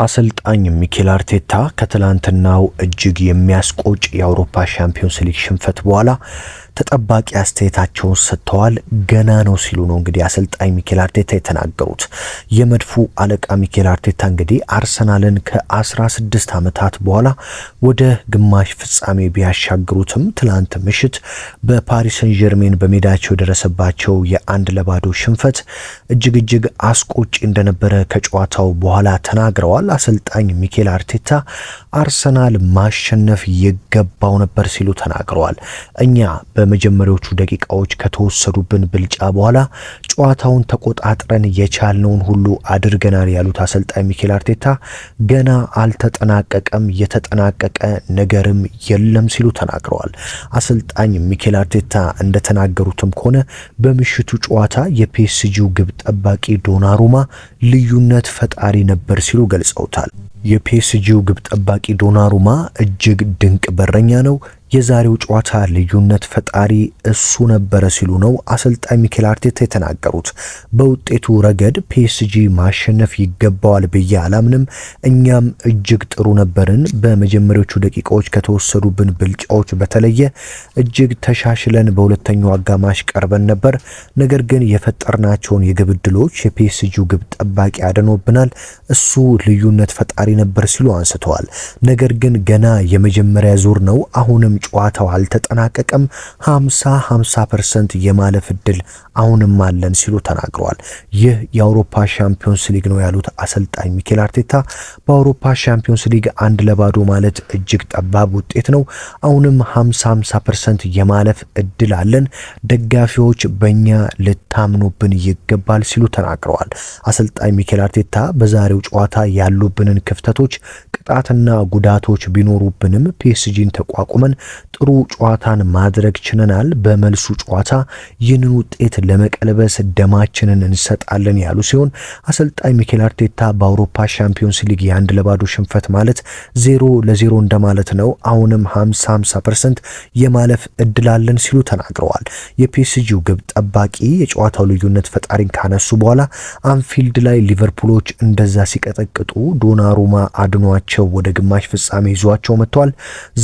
አሰልጣኝ ሚኬል አርቴታ ከትላንትናው እጅግ የሚያስቆጭ የአውሮፓ ሻምፒዮንስ ሊግ ሽንፈት በኋላ ተጠባቂ አስተያየታቸውን ሰጥተዋል። ገና ነው ሲሉ ነው እንግዲህ አሰልጣኝ ሚኬል አርቴታ የተናገሩት። የመድፉ አለቃ ሚኬል አርቴታ እንግዲህ አርሰናልን ከ16 ዓመታት በኋላ ወደ ግማሽ ፍጻሜ ቢያሻግሩትም ትላንት ምሽት በፓሪስ ሰን ዠርሜን በሜዳቸው የደረሰባቸው የ1-0 ሽንፈት እጅግ አስቆጭ እንደነበረ ከጨዋታው በኋላ ተናግረዋል። አሰልጣኝ ሚኬል አርቴታ አርሰናል ማሸነፍ ይገባው ነበር ሲሉ ተናግረዋል። እኛ በመጀመሪያዎቹ ደቂቃዎች ከተወሰዱብን ብልጫ በኋላ ጨዋታውን ተቆጣጥረን የቻልነውን ሁሉ አድርገናል ያሉት አሰልጣኝ ሚኬል አርቴታ ገና አልተጠናቀቀም፣ የተጠናቀቀ ነገርም የለም ሲሉ ተናግረዋል። አሰልጣኝ ሚኬል አርቴታ እንደተናገሩትም ከሆነ በምሽቱ ጨዋታ የፒኤስጂው ግብ ጠባቂ ዶናሩማ ልዩነት ፈጣሪ ነበር ሲሉ ገልጸውታል። የፒኤስጂው ግብ ጠባቂ ዶናሩማ እጅግ ድንቅ በረኛ ነው፣ የዛሬው ጨዋታ ልዩነት ፈጣሪ እሱ ነበረ ሲሉ ነው አሰልጣኝ ሚኬል አርቴታ የተናገሩት። በውጤቱ ረገድ ፒኤስጂ ማሸነፍ ይገባዋል ብዬ አላምንም። እኛም እጅግ ጥሩ ነበርን። በመጀመሪያዎቹ ደቂቃዎች ከተወሰዱብን ብልጫዎች በተለየ እጅግ ተሻሽለን በሁለተኛው አጋማሽ ቀርበን ነበር። ነገር ግን የፈጠርናቸውን የግብ ዕድሎች የፒኤስጂው ግብ ጠባቂ አድኖብናል። እሱ ልዩነት ፈጣሪ ነበር ሲሉ አንስተዋል። ነገር ግን ገና የመጀመሪያ ዙር ነው። አሁንም ጨዋታው አልተጠናቀቀም። 50% የማለፍ እድል አሁንም አለን ሲሉ ተናግረዋል። ይህ የአውሮፓ ሻምፒዮንስ ሊግ ነው ያሉት አሰልጣኝ ሚኬል አርቴታ በአውሮፓ ሻምፒዮንስ ሊግ 1-0 ማለት እጅግ ጠባብ ውጤት ነው። አሁንም 50% የማለፍ እድል አለን። ደጋፊዎች በእኛ ልታምኑብን ይገባል ሲሉ ተናግረዋል። አሰልጣኝ ሚኬል አርቴታ በዛሬው ጨዋታ ያሉብንን ክፍተቶች፣ ቅጣትና ጉዳቶች ቢኖሩብንም ፒኤስጂን ተቋቁመን ጥሩ ጨዋታን ማድረግ ችለናል። በመልሱ ጨዋታ ይህንን ውጤት ለመቀልበስ ደማችንን እንሰጣለን ያሉ ሲሆን አሰልጣኝ ሚኬል አርቴታ በአውሮፓ ሻምፒዮንስ ሊግ የ1-0 ሽንፈት ማለት 0-0 እንደማለት ነው። አሁንም 50% የማለፍ እድል አለን ሲሉ ተናግረዋል። የፒኤስጂው ግብ ጠባቂ የጨዋታው ልዩነት ፈጣሪን ካነሱ በኋላ አንፊልድ ላይ ሊቨርፑሎች እንደዛ ሲቀጠቅጡ ዶናሩማ አድኗቸው ወደ ግማሽ ፍጻሜ ይዟቸው መጥቷል።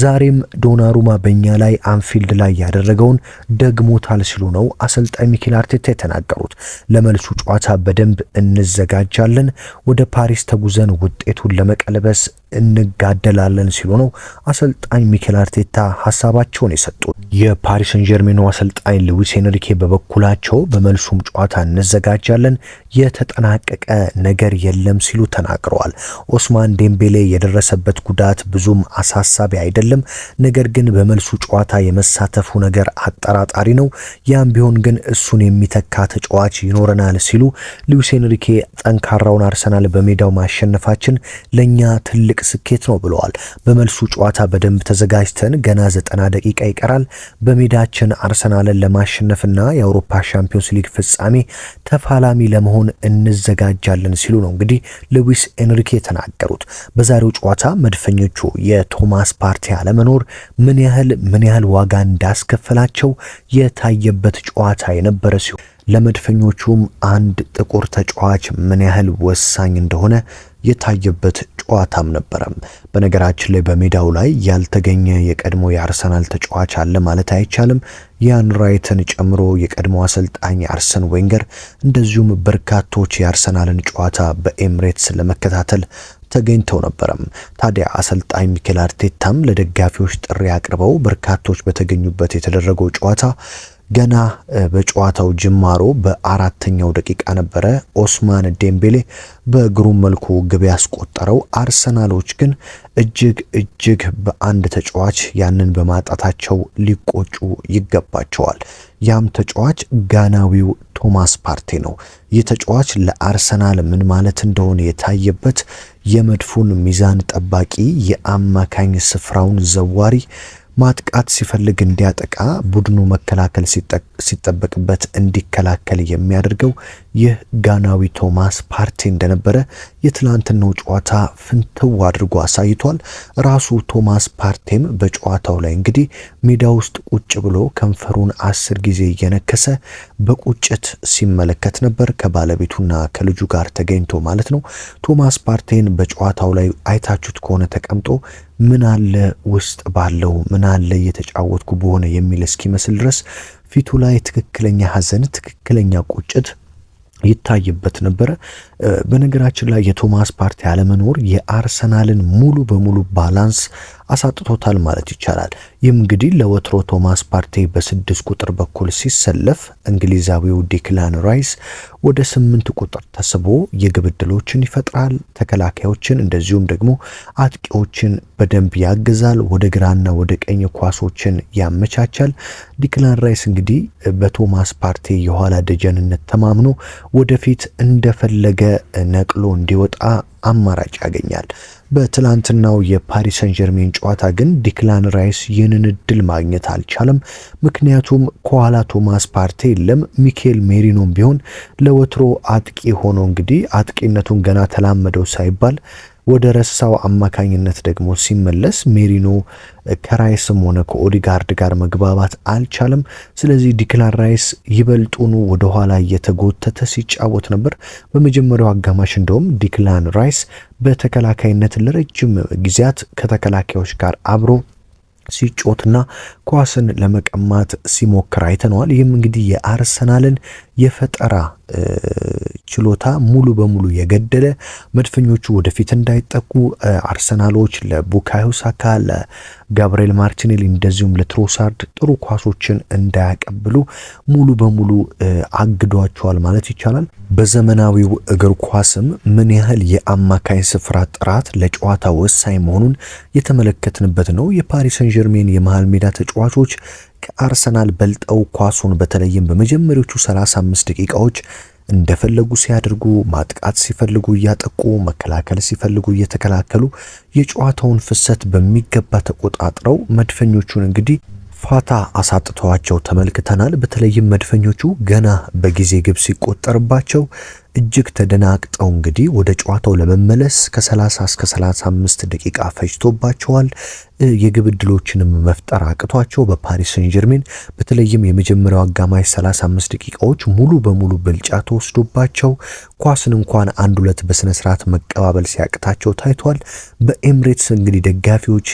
ዛሬም ዶናሩማ በእኛ ላይ አንፊልድ ላይ ያደረገውን ደግሞታል ሲሉ ነው አሰልጣኝ ሚኬል አርቴታ የተናገሩት። ለመልሱ ጨዋታ በደንብ እንዘጋጃለን፣ ወደ ፓሪስ ተጉዘን ውጤቱን ለመቀልበስ እንጋደላለን ሲሉ ነው አሰልጣኝ ሚኬል አርቴታ ሐሳባቸውን የሰጡት። የፓሪስ ሰን ዠርሜኑ አሰልጣኝ ሉዊስ ኤንሪኬ በበኩላቸው በመልሱም ጨዋታ እንዘጋጃለን፣ የተጠናቀቀ ነገር የለም ሲሉ ተናግረዋል። ኦስማን ዴምቤሌ የደረሰበት ጉዳት ብዙም አሳሳቢ አይደለም፣ ነገር ግን በመልሱ ጨዋታ የመሳተፉ ነገር አጠራጣሪ ነው። ያም ቢሆን ግን እሱን የሚተካ ተጫዋች ይኖረናል ሲሉ ሉዊስ ኤንሪኬ ጠንካራውን አርሰናል በሜዳው ማሸነፋችን ለኛ ትልቅ ስኬት ነው ብለዋል። በመልሱ ጨዋታ በደንብ ተዘጋጅተን ገና 90 ደቂቃ ይቀራል። በሜዳችን አርሰናልን ለማሸነፍና የአውሮፓ ሻምፒዮንስ ሊግ ፍጻሜ ተፋላሚ ለመሆን እንዘጋጃለን ሲሉ ነው እንግዲህ ሉዊስ ኤንሪኬ የተናገሩት። በዛሬው ጨዋታ መድፈኞቹ የቶማስ ፓርቴ አለመኖር ምን ያህል ዋጋ እንዳስከፈላቸው የታየበት ጨዋታ የነበረ ሲሆን ለመድፈኞቹም አንድ ጥቁር ተጫዋች ምን ያህል ወሳኝ እንደሆነ የታየበት ጨዋታም ነበረም። በነገራችን ላይ በሜዳው ላይ ያልተገኘ የቀድሞ የአርሰናል ተጫዋች አለ ማለት አይቻልም። ያን ራይትን ጨምሮ የቀድሞ አሰልጣኝ አርሰን ዌንገር እንደዚሁም በርካቶች የአርሰናልን ጨዋታ በኤምሬትስ ለመከታተል ተገኝተው ነበረም። ታዲያ አሰልጣኝ ሚኬል አርቴታም ለደጋፊዎች ጥሪ አቅርበው በርካቶች በተገኙበት የተደረገው ጨዋታ ገና በጨዋታው ጅማሮ በአራተኛው ደቂቃ ነበረ ኦስማን ዴምቤሌ በግሩም መልኩ ግብ ያስቆጠረው። አርሰናሎች ግን እጅግ በአንድ ተጫዋች ያንን በማጣታቸው ሊቆጩ ይገባቸዋል። ያም ተጫዋች ጋናዊው ቶማስ ፓርቴ ነው። ይህ ተጫዋች ለአርሰናል ምን ማለት እንደሆነ የታየበት የመድፉን ሚዛን ጠባቂ፣ የአማካኝ ስፍራውን ዘዋሪ፣ ማጥቃት ሲፈልግ እንዲያጠቃ ቡድኑ መከላከል ሲጠበቅበት እንዲከላከል የሚያደርገው ይህ ጋናዊ ቶማስ ፓርቴ እንደነበረ የትላንትናው ጨዋታ ፍንትው አድርጎ አሳይቷል። ራሱ ቶማስ ፓርቴም በጨዋታው ላይ እንግዲህ ሜዳ ውስጥ ቁጭ ብሎ ከንፈሩን 10 ጊዜ እየነከሰ በቁጭት ሲመለከት ነበር፣ ከባለቤቱና ከልጁ ጋር ተገኝቶ ማለት ነው። ቶማስ ፓርቴን በጨዋታው ላይ አይታችሁት ከሆነ ተቀምጦ ምን አለ ውስጥ ባለው ምን አለ እየተጫወትኩ በሆነ የሚል እስኪመስል ድረስ ፊቱ ላይ ትክክለኛ ሐዘን፣ ትክክለኛ ቁጭት ይታይበት ነበረ። በነገራችን ላይ የቶማስ ፓርቴ አለመኖር የአርሰናልን ሙሉ በሙሉ ባላንስ አሳጥቶታል ማለት ይቻላል። ይህም እንግዲህ ለወትሮ ቶማስ ፓርቴ በ6 ቁጥር በኩል ሲሰለፍ እንግሊዛዊው ዲክላን ራይስ ወደ 8 ቁጥር ተስቦ የግብ ዕድሎችን ይፈጥራል፣ ተከላካዮችን እንደዚሁም ደግሞ አጥቂዎችን በደንብ ያግዛል፣ ወደ ግራና ወደ ቀኝ ኳሶችን ያመቻቻል። ዲክላን ራይስ እንግዲህ በቶማስ ፓርቴ የኋላ ደጀንነት ተማምኖ ወደፊት እንደፈለገ ነቅሎ እንዲወጣ አማራጭ ያገኛል። በትላንትናው የፓሪስ ሰን ጀርሜን ጨዋታ ግን ዲክላን ራይስ ይህንን እድል ማግኘት አልቻለም። ምክንያቱም ከኋላ ቶማስ ፓርቴ የለም። ሚኬል ሜሪኖም ቢሆን ለወትሮ አጥቂ ሆኖ እንግዲህ አጥቂነቱን ገና ተላመደው ሳይባል ወደ ረሳው አማካኝነት ደግሞ ሲመለስ ሜሪኖ ከራይስም ሆነ ከኦዲጋርድ ጋር መግባባት አልቻለም። ስለዚህ ዲክላን ራይስ ይበልጡኑ ወደ ኋላ እየተጎተተ ሲጫወት ነበር። በመጀመሪያው አጋማሽ እንደውም ዲክላን ራይስ በተከላካይነት ለረጅም ጊዜያት ከተከላካዮች ጋር አብሮ ሲጮትና ኳስን ለመቀማት ሲሞክር አይተነዋል። ይህም እንግዲህ የአርሰናልን የፈጠራ ችሎታ ሙሉ በሙሉ የገደለ፣ መድፈኞቹ ወደፊት እንዳይጠቁ አርሰናሎች ለቡካዮ ሳካ፣ ለጋብሪኤል ማርቲኔሊ እንደዚሁም ለትሮሳርድ ጥሩ ኳሶችን እንዳያቀብሉ ሙሉ በሙሉ አግዷቸዋል ማለት ይቻላል። በዘመናዊው እግር ኳስም ምን ያህል የአማካኝ ስፍራ ጥራት ለጨዋታ ወሳኝ መሆኑን የተመለከትንበት ነው። የፓሪስ ሰን ጀርሜን የመሃል ሜዳ ተጫዋቾች ከአርሰናል በልጠው ኳሱን በተለይም በመጀመሪያዎቹ 35 ደቂቃዎች እንደፈለጉ ሲያደርጉ፣ ማጥቃት ሲፈልጉ እያጠቁ፣ መከላከል ሲፈልጉ እየተከላከሉ የጨዋታውን ፍሰት በሚገባ ተቆጣጥረው መድፈኞቹን እንግዲህ ፋታ አሳጥተዋቸው ተመልክተናል። በተለይም መድፈኞቹ ገና በጊዜ ግብ ሲቆጠርባቸው እጅግ ተደናቅጠው እንግዲህ ወደ ጨዋታው ለመመለስ ከ30 እስከ 35 ደቂቃ ፈጅቶባቸዋል። የግብ ዕድሎችንም መፍጠር አቅቷቸው በፓሪስ ሰን ጀርሜን በተለይም የመጀመሪያው አጋማሽ 35 ደቂቃዎች ሙሉ በሙሉ ብልጫ ተወስዶባቸው ኳስን እንኳን አንድ ሁለት በስነ ስርዓት መቀባበል ሲያቅታቸው ታይቷል። በኤምሬትስ እንግዲህ ደጋፊዎች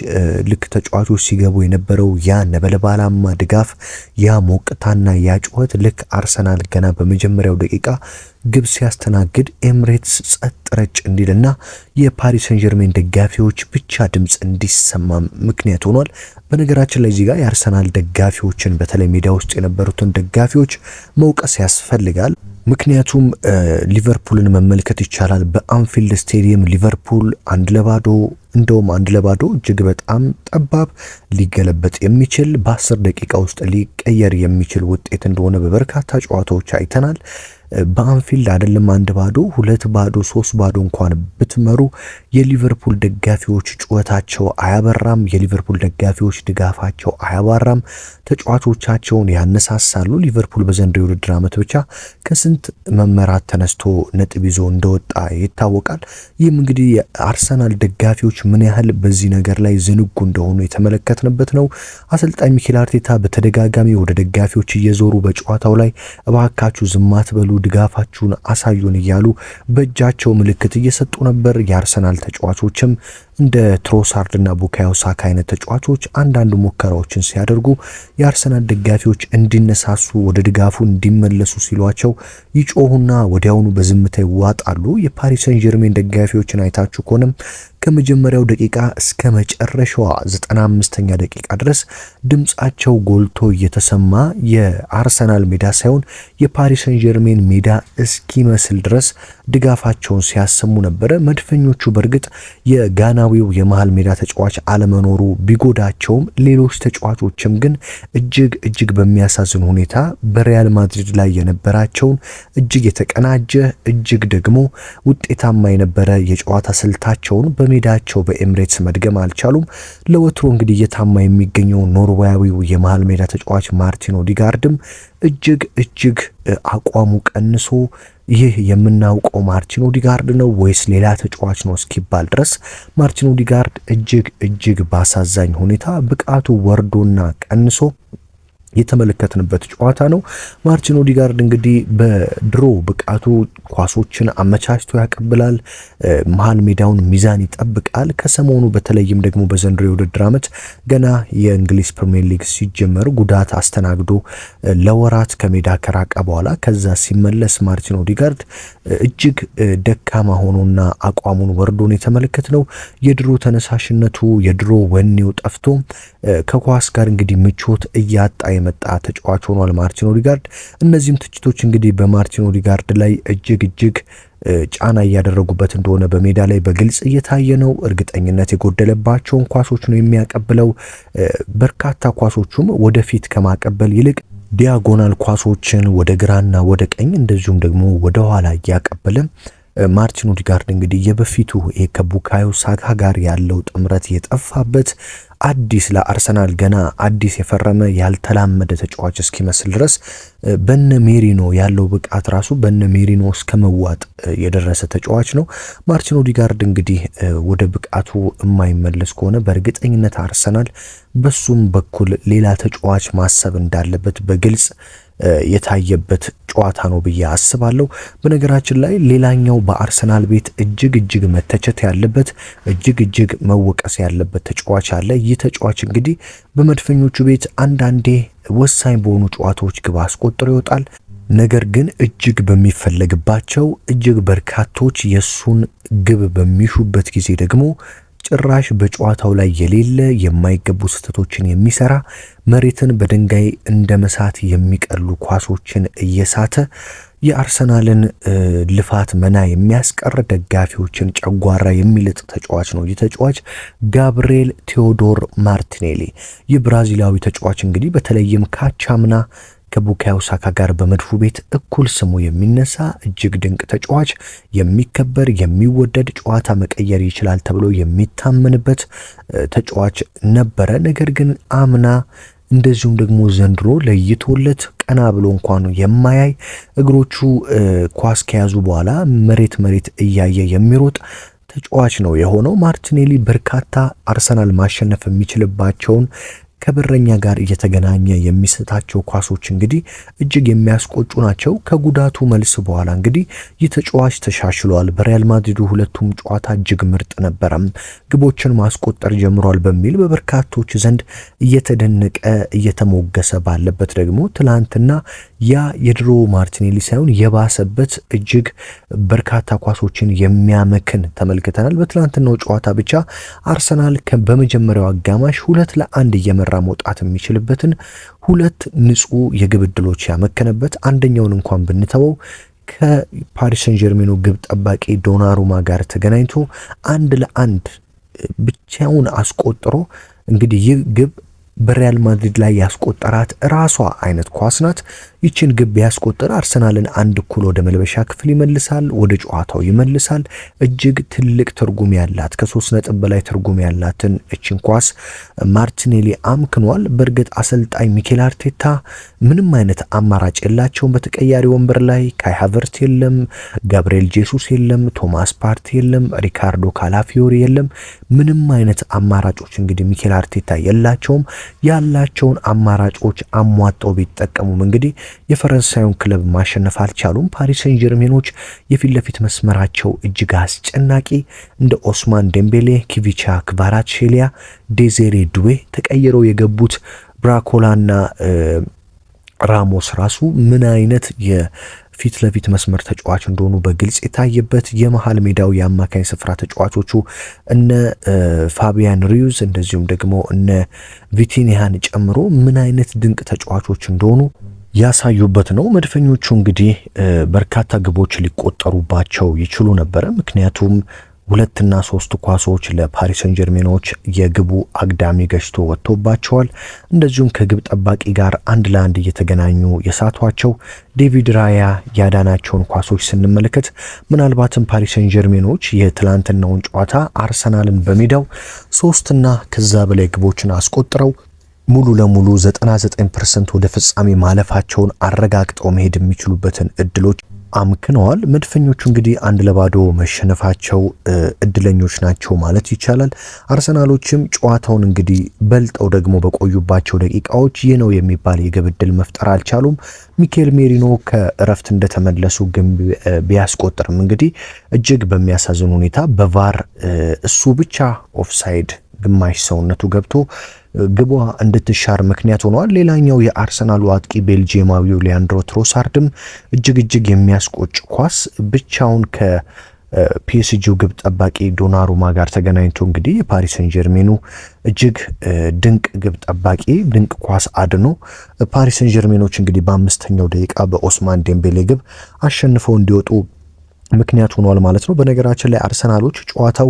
ልክ ተጫዋቾች ሲገቡ የነበረው ያ ነበልባላማ ድጋፍ፣ ያ ሞቅታና ያ ጩኸት ልክ አርሰናል ገና በመጀመሪያው ደቂቃ ግብ ሲያስተናግድ ኤምሬትስ ጸጥ ረጭ እንዲልና የፓሪስ ሰን ጀርሜን ደጋፊዎች ብቻ ድምጽ እንዲሰማ ምክንያት ሆኗል። በነገራችን ላይ እዚህ ጋር የአርሰናል ደጋፊዎችን በተለይ ሜዳ ውስጥ የነበሩትን ደጋፊዎች መውቀስ ያስፈልጋል። ምክንያቱም ሊቨርፑልን መመልከት ይቻላል። በአንፊልድ ስቴዲየም ሊቨርፑል 1-0 እንደውም 1-0 እጅግ በጣም ጠባብ ሊገለበጥ የሚችል በ10 ደቂቃ ውስጥ ሊቀየር የሚችል ውጤት እንደሆነ በበርካታ ጨዋታዎች አይተናል። በአንፊልድ አይደለም 1-0 2-0 3-0 እንኳን ብትመሩ የሊቨርፑል ደጋፊዎች ጩኸታቸው አያበራም። የሊቨርፑል ደጋፊዎች ድጋፋቸው አያባራም። ተጫዋቾቻቸውን ያነሳሳሉ። ሊቨርፑል በዘንድሮው የውድድር ዓመት ብቻ ከስንት መመራት ተነስቶ ነጥብ ይዞ እንደወጣ ይታወቃል። ይህም እንግዲህ የአርሰናል ደጋፊዎች ምን ያህል በዚህ ነገር ላይ ዝንጉ እንደሆኑ የተመለከትንበት ነው። አሰልጣኝ ሚኬል አርቴታ በተደጋጋሚ ወደ ደጋፊዎች እየዞሩ በጨዋታው ላይ እባካችሁ ዝም አትበሉ፣ ድጋፋችሁን አሳዩን እያሉ በእጃቸው ምልክት እየሰጡ ነበር። የአርሰናል ተጫዋቾችም እንደ ትሮሳርድ እና ቡካዮ ሳካ አይነት ተጫዋቾች አንዳንድ ሙከራዎችን ሲያደርጉ የአርሰናል ደጋፊዎች እንዲነሳሱ ወደ ድጋፉ እንዲመለሱ ሲሏቸው ይጮሁና ወዲያውኑ በዝምታ ይዋጣሉ። የፓሪስ ሰን ጀርሜን ደጋፊዎችን አይታችሁ ከሆነም ከመጀመሪያው ደቂቃ እስከ መጨረሻዋ 95ኛ ደቂቃ ድረስ ድምጻቸው ጎልቶ እየተሰማ የአርሰናል ሜዳ ሳይሆን የፓሪስ ሰን ጀርሜን ሜዳ እስኪመስል ድረስ ድጋፋቸውን ሲያሰሙ ነበረ። መድፈኞቹ በእርግጥ የጋናዊው የመሃል ሜዳ ተጫዋች አለመኖሩ ቢጎዳቸውም ሌሎች ተጫዋቾችም ግን እጅግ በሚያሳዝን ሁኔታ በሪያል ማድሪድ ላይ የነበራቸውን እጅግ የተቀናጀ እጅግ ደግሞ ውጤታማ የነበረ የጨዋታ ስልታቸውን በሜዳቸው በኤምሬትስ መድገም አልቻሉም። ለወትሮ እንግዲህ እየታማ የሚገኘው ኖርዌያዊው የመሃል ሜዳ ተጫዋች ማርቲን ኦዲጋርድም እጅግ አቋሙ ቀንሶ ይህ የምናውቀው ማርቲን ኦዲጋርድ ነው ወይስ ሌላ ተጫዋች ነው እስኪባል ድረስ ማርቲን ኦዲጋርድ እጅግ ባሳዛኝ ሁኔታ ብቃቱ ወርዶና ቀንሶ የተመለከትንበት ጨዋታ ነው። ማርቲን ኦዲጋርድ እንግዲህ በድሮ ብቃቱ ኳሶችን አመቻችቶ ያቀብላል፣ መሃል ሜዳውን ሚዛን ይጠብቃል። ከሰሞኑ በተለይም ደግሞ በዘንድሮ የውድድር ዓመት ገና የእንግሊዝ ፕሪሚየር ሊግ ሲጀመር ጉዳት አስተናግዶ ለወራት ከሜዳ ከራቀ በኋላ ከዛ ሲመለስ ማርቲን ኦዲጋርድ እጅግ ደካማ ሆኖና አቋሙን ወርዶን የተመለከትነው የድሮ ተነሳሽነቱ የድሮ ወኔው ጠፍቶ ከኳስ ጋር እንግዲህ ምቾት እያጣ የመጣ ተጫዋች ሆኗል ማርቲን ኦዲጋርድ። እነዚህም ትችቶች እንግዲህ በማርቲን ኦዲጋርድ ላይ እጅግ ጫና እያደረጉበት እንደሆነ በሜዳ ላይ በግልጽ እየታየ ነው። እርግጠኝነት የጎደለባቸውን ኳሶች ነው የሚያቀብለው። በርካታ ኳሶቹም ወደፊት ከማቀበል ይልቅ ዲያጎናል ኳሶችን ወደ ግራና ወደ ቀኝ እንደዚሁም ደግሞ ወደ ኋላ እያቀበለ ማርቲን ኦዲጋርድ እንግዲህ የበፊቱ ከቡካዮ ሳካ ጋር ያለው ጥምረት የጠፋበት አዲስ ለአርሰናል ገና አዲስ የፈረመ ያልተላመደ ተጫዋች እስኪመስል ድረስ በነ ሜሪኖ ያለው ብቃት ራሱ በነ ሜሪኖ እስከመዋጥ የደረሰ ተጫዋች ነው። ማርቲን ኦዲጋርድ እንግዲህ ወደ ብቃቱ የማይመለስ ከሆነ በእርግጠኝነት አርሰናል በሱም በኩል ሌላ ተጫዋች ማሰብ እንዳለበት በግልጽ የታየበት ጨዋታ ነው ብዬ አስባለሁ። በነገራችን ላይ ሌላኛው በአርሰናል ቤት እጅግ መተቸት ያለበት እጅግ መወቀስ ያለበት ተጫዋች አለ። ይህ ተጫዋች እንግዲህ በመድፈኞቹ ቤት አንዳንዴ ወሳኝ በሆኑ ጨዋታዎች ግብ አስቆጥሮ ይወጣል። ነገር ግን እጅግ በሚፈለግባቸው እጅግ በርካቶች የሱን ግብ በሚሹበት ጊዜ ደግሞ ጭራሽ በጨዋታው ላይ የሌለ የማይገቡ ስህተቶችን የሚሰራ መሬትን በድንጋይ እንደ መሳት የሚቀሉ ኳሶችን እየሳተ የአርሰናልን ልፋት መና የሚያስቀር ደጋፊዎችን ጨጓራ የሚልጥ ተጫዋች ነው። ይህ ተጫዋች ጋብሪኤል ቴዎዶር ማርቲኔሊ የብራዚላዊ ተጫዋች እንግዲህ በተለይም ካቻምና ከቡካዮ ሳካ ጋር በመድፉ ቤት እኩል ስሙ የሚነሳ እጅግ ድንቅ ተጫዋች፣ የሚከበር የሚወደድ ጨዋታ መቀየር ይችላል ተብሎ የሚታመንበት ተጫዋች ነበረ። ነገር ግን አምና እንደዚሁም ደግሞ ዘንድሮ ለይቶለት ቀና ብሎ እንኳን የማያይ እግሮቹ ኳስ ከያዙ በኋላ መሬት እያየ የሚሮጥ ተጫዋች ነው የሆነው። ማርቲኔሊ በርካታ አርሰናል ማሸነፍ የሚችልባቸውን ከበረኛ ጋር እየተገናኘ የሚሰጣቸው ኳሶች እንግዲህ እጅግ የሚያስቆጩ ናቸው። ከጉዳቱ መልስ በኋላ እንግዲህ ይህ ተጫዋች ተሻሽሏል። በሪያል ማድሪዱ ሁለቱም ጨዋታ እጅግ ምርጥ ነበረም፣ ግቦችን ማስቆጠር ጀምሯል በሚል በበርካቶች ዘንድ እየተደነቀ እየተሞገሰ ባለበት ደግሞ ትላንትና ያ የድሮ ማርቲኔሊ ሳይሆን የባሰበት እጅግ በርካታ ኳሶችን የሚያመክን ተመልክተናል። በትላንትናው ጨዋታ ብቻ አርሰናል በመጀመሪያው አጋማሽ 2-1 እየመራ መውጣት የሚችልበትን 2 ንጹህ የግብ ዕድሎች ያመከነበት፣ አንደኛውን እንኳን ብንተወው ከፓሪስ ሰን ጀርሜኑ ግብ ጠባቂ ዶናሩማ ጋር ተገናኝቶ 1-1 ብቻውን አስቆጥሮ እንግዲህ ይህ ግብ በሪያል ማድሪድ ላይ ያስቆጠራት ራሷ አይነት ኳስ ናት። ይችን ግብ ያስቆጠረ አርሰናልን 1-1 ወደ መልበሻ ክፍል ይመልሳል፣ ወደ ጨዋታው ይመልሳል። እጅግ ትልቅ ትርጉም ያላት ከ3 ነጥብ በላይ ትርጉም ያላትን እችን ኳስ ማርቲኔሊ አምክኗል። በእርግጥ አሰልጣኝ ሚኬል አርቴታ ምንም አይነት አማራጭ የላቸውም። በተቀያሪ ወንበር ላይ ካይ ሃቨርት የለም፣ ጋብሪኤል ጄሱስ የለም፣ ቶማስ ፓርቲ የለም፣ ሪካርዶ ካላፊዮሪ የለም። ምንም አይነት አማራጮች እንግዲህ ሚኬል አርቴታ የላቸውም። ያላቸውን አማራጮች አሟጠው ቢጠቀሙም እንግዲህ የፈረንሳዩን ክለብ ማሸነፍ አልቻሉም። ፓሪስ ሰን ጀርሜኖች የፊት ለፊት መስመራቸው እጅግ አስጨናቂ እንደ ኦስማን ዴምቤሌ፣ ኪቪቻ ክቫራትስኬሊያ፣ ዴዜሬ ዱዌ ተቀይረው የገቡት ብራኮላና ራሞስ ራሱ ምን አይነት የፊት ለፊት መስመር ተጫዋች እንደሆኑ በግልጽ የታየበት፣ የመሃል ሜዳው የአማካኝ ስፍራ ተጫዋቾቹ እነ ፋቢያን ሪዩዝ እንደዚሁም ደግሞ እነ ቪቲኒያን ጨምሮ ምን አይነት ድንቅ ተጫዋቾች እንደሆኑ ያሳዩበት ነው። መድፈኞቹ እንግዲህ በርካታ ግቦች ሊቆጠሩባቸው ይችሉ ነበረ። ምክንያቱም 2 እና 3 ኳሶች ለፓሪስ ሰን ጀርሜኖች የግቡ አግዳሚ ገጭቶ ወጥቶባቸዋል። እንደዚሁም ከግብ ጠባቂ ጋር 1-1 እየተገናኙ የሳቷቸው ዴቪድ ራያ ያዳናቸውን ኳሶች ስንመለከት ምናልባትም ፓሪስ ሰን ጀርሜኖች የትላንትናውን ጨዋታ አርሰናልን በሜዳው 3 እና ከዛ በላይ ግቦችን አስቆጥረው ሙሉ ለሙሉ 99% ወደ ፍጻሜ ማለፋቸውን አረጋግጠው መሄድ የሚችሉበትን እድሎች አምክነዋል። መድፈኞቹ እንግዲህ 1-0 መሸነፋቸው እድለኞች ናቸው ማለት ይቻላል። አርሰናሎችም ጨዋታውን እንግዲህ በልጠው ደግሞ በቆዩባቸው ደቂቃዎች ይህ ነው የሚባል የግብ ዕድል መፍጠር አልቻሉም። ሚኬል ሜሪኖ ከእረፍት እንደተመለሱ ግን ቢያስቆጥርም እንግዲህ እጅግ በሚያሳዝን ሁኔታ በቫር እሱ ብቻ ኦፍሳይድ ግማሽ ሰውነቱ ገብቶ ግቧ እንድትሻር ምክንያት ሆኗል። ሌላኛው የአርሰናሉ አጥቂ ቤልጂየማዊው ሊያንድሮ ትሮሳርድም እጅግ የሚያስቆጭ ኳስ ብቻውን ከፒኤስጂው ግብ ጠባቂ ዶናሩማ ጋር ተገናኝቶ እንግዲህ የፓሪስ ሰን ጀርሜኑ እጅግ ድንቅ ግብ ጠባቂ ድንቅ ኳስ አድኖ ፓሪስ ሰን ጀርሜኖች እንግዲህ በ5ኛው ደቂቃ በኦስማን ዴምቤሌ ግብ አሸንፈው እንዲወጡ ምክንያት ሆኗል ማለት ነው። በነገራችን ላይ አርሰናሎች ጨዋታው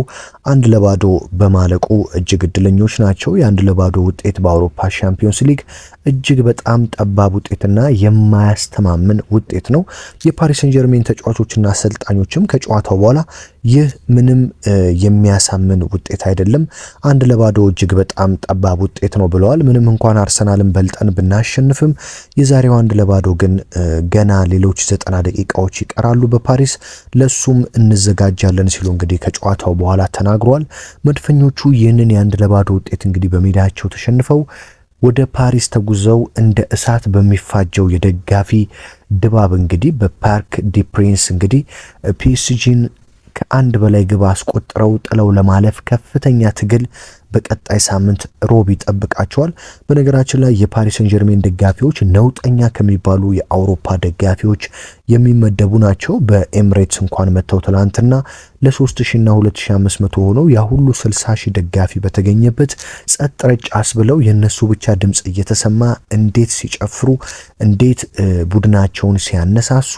1-0 በማለቁ እጅግ እድለኞች ናቸው። የ1-0 ውጤት በአውሮፓ ሻምፒዮንስ ሊግ እጅግ በጣም ጠባብ ውጤትና የማያስተማምን ውጤት ነው። የፓሪስ ሰን ጀርሜን ተጫዋቾችና አሰልጣኞችም ከጨዋታው በኋላ ይህ ምንም የሚያሳምን ውጤት አይደለም፣ 1-0 እጅግ በጣም ጠባብ ውጤት ነው ብለዋል። ምንም እንኳን አርሰናልን በልጠን ብናሸንፍም የዛሬው 1-0 ግን ገና ሌሎች 90 ደቂቃዎች ይቀራሉ በፓሪስ ለሱም እንዘጋጃለን ሲሉ እንግዲህ ከጨዋታው በኋላ ተናግሯል። መድፈኞቹ ይህንን የ1-0 ውጤት እንግዲህ በሜዳቸው ተሸንፈው ወደ ፓሪስ ተጉዘው እንደ እሳት በሚፋጀው የደጋፊ ድባብ እንግዲህ በፓርክ ዲ ፕሪንስ እንግዲህ ፒኤስጂን ከአንድ በላይ ግብ አስቆጥረው ጥለው ለማለፍ ከፍተኛ ትግል በቀጣይ ሳምንት ሮብ ይጠብቃቸዋል። በነገራችን ላይ የፓሪስ ሰን ጀርሜን ደጋፊዎች ነውጠኛ ከሚባሉ የአውሮፓ ደጋፊዎች የሚመደቡ ናቸው። በኤምሬትስ እንኳን መተው ትላንትና ለ3000 እና 2500 ሆነው ያ ሁሉ 60000 ደጋፊ በተገኘበት ጸጥ ረጭ አስብለው የነሱ ብቻ ድምጽ እየተሰማ እንዴት ሲጨፍሩ እንዴት ቡድናቸውን ሲያነሳሱ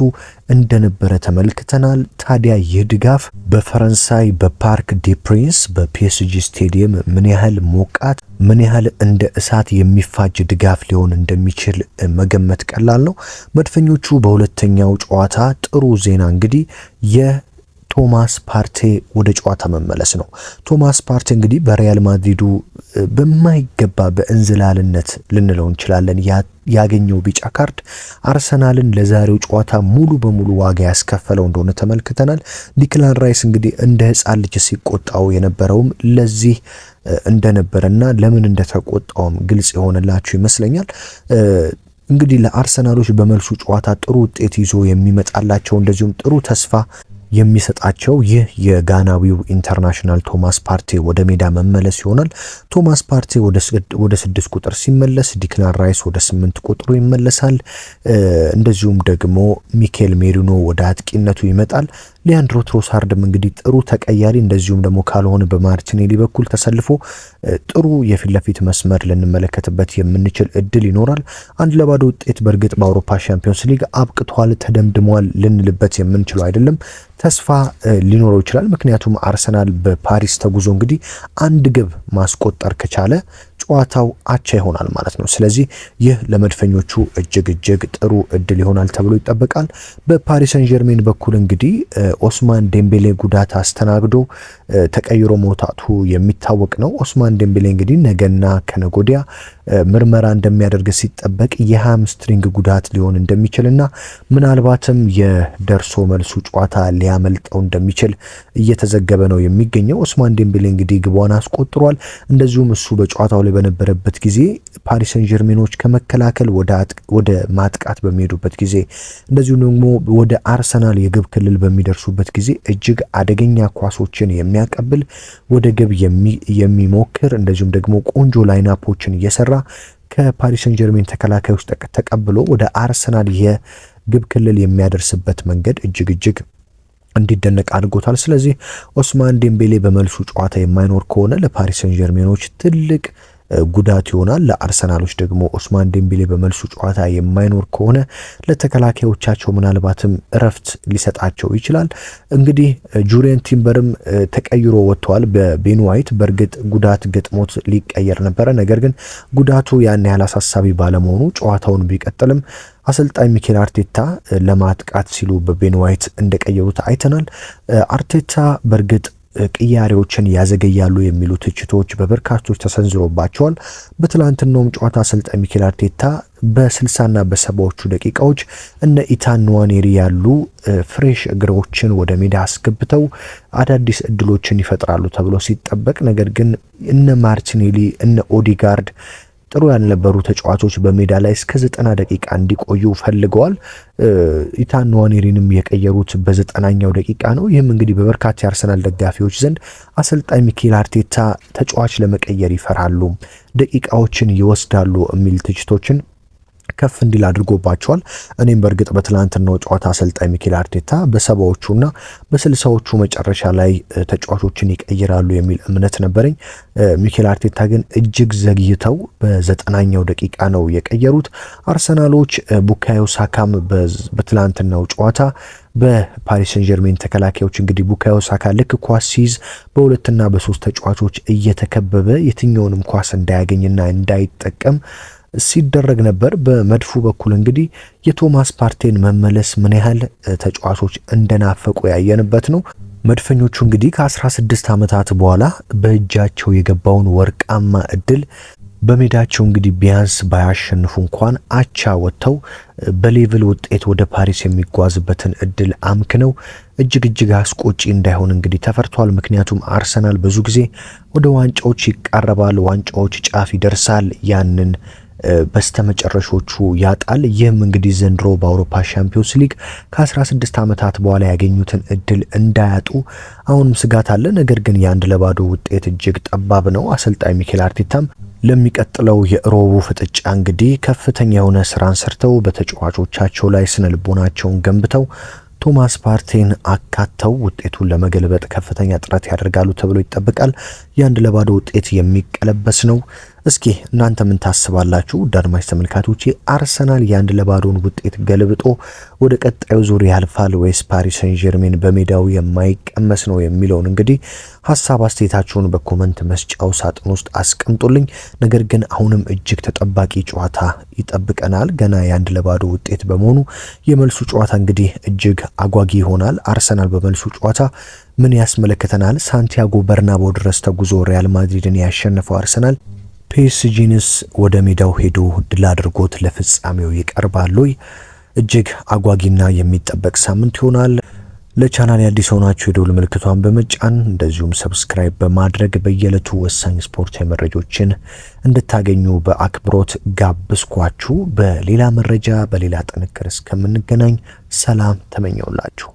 እንደነበረ ተመልክተናል። ታዲያ ይህ ድጋፍ በፈረንሳይ በፓርክ ዲ ፕሪንስ በፒኤስጂ ስቴዲየም ምን ያህል ሞቃት ምን ያህል እንደ እሳት የሚፋጅ ድጋፍ ሊሆን እንደሚችል መገመት ቀላል ነው። መድፈኞቹ በሁለተኛው ጨዋታ ጥሩ ዜና እንግዲህ ቶማስ ፓርቴ ወደ ጨዋታ መመለስ ነው። ቶማስ ፓርቴ እንግዲህ በሪያል ማድሪዱ በማይገባ በእንዝላልነት ልንለው እንችላለን ያገኘው ቢጫ ካርድ አርሰናልን ለዛሬው ጨዋታ ሙሉ በሙሉ ዋጋ ያስከፈለው እንደሆነ ተመልክተናል። ዲክላን ራይስ እንግዲህ እንደ ሕፃን ልጅ ሲቆጣው የነበረውም ለዚህ እንደነበረና ለምን እንደተቆጣውም ግልጽ የሆነላችሁ ይመስለኛል። እንግዲህ ለአርሰናሎች በመልሱ ጨዋታ ጥሩ ውጤት ይዞ የሚመጣላቸው እንደዚሁም ጥሩ ተስፋ የሚሰጣቸው ይህ የጋናዊው ኢንተርናሽናል ቶማስ ፓርቴ ወደ ሜዳ መመለስ ይሆናል። ቶማስ ፓርቴ ወደ 6 ቁጥር ሲመለስ ዲክላን ራይስ ወደ 8 ቁጥሩ ይመለሳል። እንደዚሁም ደግሞ ሚኬል ሜሪኖ ወደ አጥቂነቱ ይመጣል። ሊያንድሮ ትሮሳርድም እንግዲህ ጥሩ ተቀያሪ እንደዚሁም ደግሞ ካልሆነ በማርቲኔሊ በኩል ተሰልፎ ጥሩ የፊት ለፊት መስመር ልንመለከትበት የምንችል እድል ይኖራል። 1-0 ውጤት በእርግጥ በአውሮፓ ሻምፒዮንስ ሊግ አብቅቷል ተደምድሟል ልንልበት የምንችለው አይደለም። ተስፋ ሊኖረው ይችላል። ምክንያቱም አርሰናል በፓሪስ ተጉዞ እንግዲህ አንድ ግብ ማስቆጠር ከቻለ ጨዋታው አቻ ይሆናል ማለት ነው። ስለዚህ ይህ ለመድፈኞቹ እጅግ ጥሩ እድል ይሆናል ተብሎ ይጠበቃል። በፓሪስ ሰን ጀርሜን በኩል እንግዲህ ኦስማን ዴምቤሌ ጉዳት አስተናግዶ ተቀይሮ መውጣቱ የሚታወቅ ነው። ኦስማን ዴምቤሌ እንግዲህ ነገና ከነጎዲያ ምርመራ እንደሚያደርግ ሲጠበቅ የሃምስትሪንግ ጉዳት ሊሆን እንደሚችልና ምናልባትም የደርሶ መልሱ ጨዋታ ሊያመልጠው እንደሚችል እየተዘገበ ነው የሚገኘው። ኦስማን ዴምቤሌ እንግዲህ ግቧን አስቆጥሯል። እንደዚሁም እሱ በጨዋታው ላይ በነበረበት ጊዜ ፓሪስ ሰን ጀርሜኖች ከመከላከል ወደ ማጥቃት በሚሄዱበት ጊዜ እንደዚሁም ደግሞ ወደ አርሰናል የግብ ክልል በሚደርሱበት ጊዜ እጅግ አደገኛ ኳሶችን የሚያቀብል ወደ ግብ የሚሞክር እንደዚሁም ደግሞ ቆንጆ ላይናፖችን እየሰራ ከፓሪስ ሰን ጀርሜን ተከላካዮች ተቀብሎ ወደ አርሰናል የግብ ክልል የሚያደርስበት መንገድ እጅግ እንዲደነቅ አድርጎታል። ስለዚህ ኦስማን ዴምቤሌ በመልሱ ጨዋታ የማይኖር ከሆነ ለፓሪስ ሰን ጀርሜኖች ትልቅ ጉዳት ይሆናል። ለአርሰናሎች ደግሞ ኦስማን ዴምቤሌ በመልሱ ጨዋታ የማይኖር ከሆነ ለተከላካዮቻቸው ምናልባትም እረፍት ሊሰጣቸው ይችላል። እንግዲህ ጁሪየን ቲምበርም ተቀይሮ ወጥቷል በቤን ዋይት። በእርግጥ ጉዳት ገጥሞት ሊቀየር ነበረ። ነገር ግን ጉዳቱ ያን ያህል አሳሳቢ ባለመሆኑ ጨዋታውን ቢቀጥልም አሰልጣኝ ሚኬል አርቴታ ለማጥቃት ሲሉ በቤን ዋይት እንደቀየሩት አይተናል። አርቴታ በእርግጥ ቅያሬዎችን ያዘገያሉ የሚሉ ትችቶች በበርካቶች ተሰንዝሮባቸዋል። በትላንትናውም ጨዋታ አሰልጣኝ ሚኬል አርቴታ በ60ና በ70ዎቹ ደቂቃዎች እነ ኢታን ንዋኔሪ ያሉ ፍሬሽ እግሮችን ወደ ሜዳ አስገብተው አዳዲስ እድሎችን ይፈጥራሉ ተብሎ ሲጠበቅ፣ ነገር ግን እነ ማርቲኔሊ እነ ኦዲጋርድ ጥሩ ያልነበሩ ተጫዋቾች በሜዳ ላይ እስከ 90 ደቂቃ እንዲቆዩ ፈልገዋል። ኢታን ንዋኔሪንም የቀየሩት በ90ኛው ደቂቃ ነው። ይህም እንግዲህ በበርካታ የአርሰናል ደጋፊዎች ዘንድ አሰልጣኝ ሚኬል አርቴታ ተጫዋች ለመቀየር ይፈራሉ፣ ደቂቃዎችን ይወስዳሉ የሚል ትችቶችን ከፍ እንዲል አድርጎባቸዋል። እኔም በእርግጥ በትላንትናው ጨዋታ አሰልጣኝ ሚኬል አርቴታ በ70ዎቹና በ60ዎቹ መጨረሻ ላይ ተጫዋቾችን ይቀይራሉ የሚል እምነት ነበረኝ። ሚኬል አርቴታ ግን እጅግ ዘግይተው በ90ኛው ደቂቃ ነው የቀየሩት። አርሰናሎች ቡካዮ ሳካም በትላንትናው ጨዋታ በፓሪስ ሰን ጀርሜን ተከላካዮች እንግዲህ ቡካዮ ሳካ ልክ ኳስ ሲይዝ በሁለትና በሶስት ተጫዋቾች እየተከበበ የትኛውንም ኳስ እንዳያገኝና እንዳይጠቀም ሲደረግ ነበር። በመድፉ በኩል እንግዲህ የቶማስ ፓርቴን መመለስ ምን ያህል ተጫዋቾች እንደናፈቁ ያየንበት ነው። መድፈኞቹ እንግዲህ ከ16 ዓመታት በኋላ በእጃቸው የገባውን ወርቃማ እድል በሜዳቸው እንግዲህ ቢያንስ ባያሸንፉ እንኳን አቻ ወጥተው በሌቭል ውጤት ወደ ፓሪስ የሚጓዝበትን እድል አምክነው እጅግ አስቆጪ እንዳይሆን እንግዲህ ተፈርቷል። ምክንያቱም አርሰናል ብዙ ጊዜ ወደ ዋንጫዎች ይቃረባል፣ ዋንጫዎች ጫፍ ይደርሳል፣ ያንን በስተመጨረሾቹ ያጣል። ይህም እንግዲህ ዘንድሮ በአውሮፓ ሻምፒዮንስ ሊግ ከ16 ዓመታት በኋላ ያገኙትን እድል እንዳያጡ አሁንም ስጋት አለ። ነገር ግን የ1-0 ውጤት እጅግ ጠባብ ነው። አሰልጣኝ ሚኬል አርቴታም ለሚቀጥለው የሮቡ ፍጥጫ እንግዲህ ከፍተኛ የሆነ ስራን ሰርተው በተጫዋቾቻቸው ላይ ስነ ልቦናቸውን ገንብተው ቶማስ ፓርቴን አካተው ውጤቱን ለመገልበጥ ከፍተኛ ጥረት ያደርጋሉ ተብሎ ይጠበቃል። የ1-0 ውጤት የሚቀለበስ ነው። እስኪ እናንተ ምን ታስባላችሁ? አድማጭ ተመልካቾች አርሰናል የ1-0 ውጤት ገልብጦ ወደ ቀጣዩ ዙር ያልፋል ወይስ ፓሪስ ሰን ጀርሜን በሜዳው የማይቀመስ ነው የሚለውን እንግዲህ ሐሳብ አስተያየታችሁን በኮመንት መስጫው ሳጥን ውስጥ አስቀምጡልኝ። ነገር ግን አሁንም እጅግ ተጠባቂ ጨዋታ ይጠብቀናል። ገና የ1-0 ውጤት በመሆኑ የመልሱ ጨዋታ እንግዲህ እጅግ አጓጊ ይሆናል። አርሰናል በመልሱ ጨዋታ ምን ያስመለከተናል? ሳንቲያጎ በርናቦ ድረስ ተጉዞ ሪያል ማድሪድን ያሸነፈው አርሰናል ፒኤስጂንስ ወደ ሜዳው ሄዶ ድል አድርጎት ለፍጻሜው ይቀርባል? እጅግ አጓጊና የሚጠበቅ ሳምንት ይሆናል። ለቻናል አዲስ ሆናችሁ የደውል ምልክቷን በመጫን እንደዚሁም ሰብስክራይብ በማድረግ በየዕለቱ ወሳኝ ስፖርታዊ መረጃዎችን እንድታገኙ በአክብሮት ጋብዝኳችሁ። በሌላ መረጃ በሌላ ጥንቅር እስከምንገናኝ ሰላም ተመኘውላችሁ።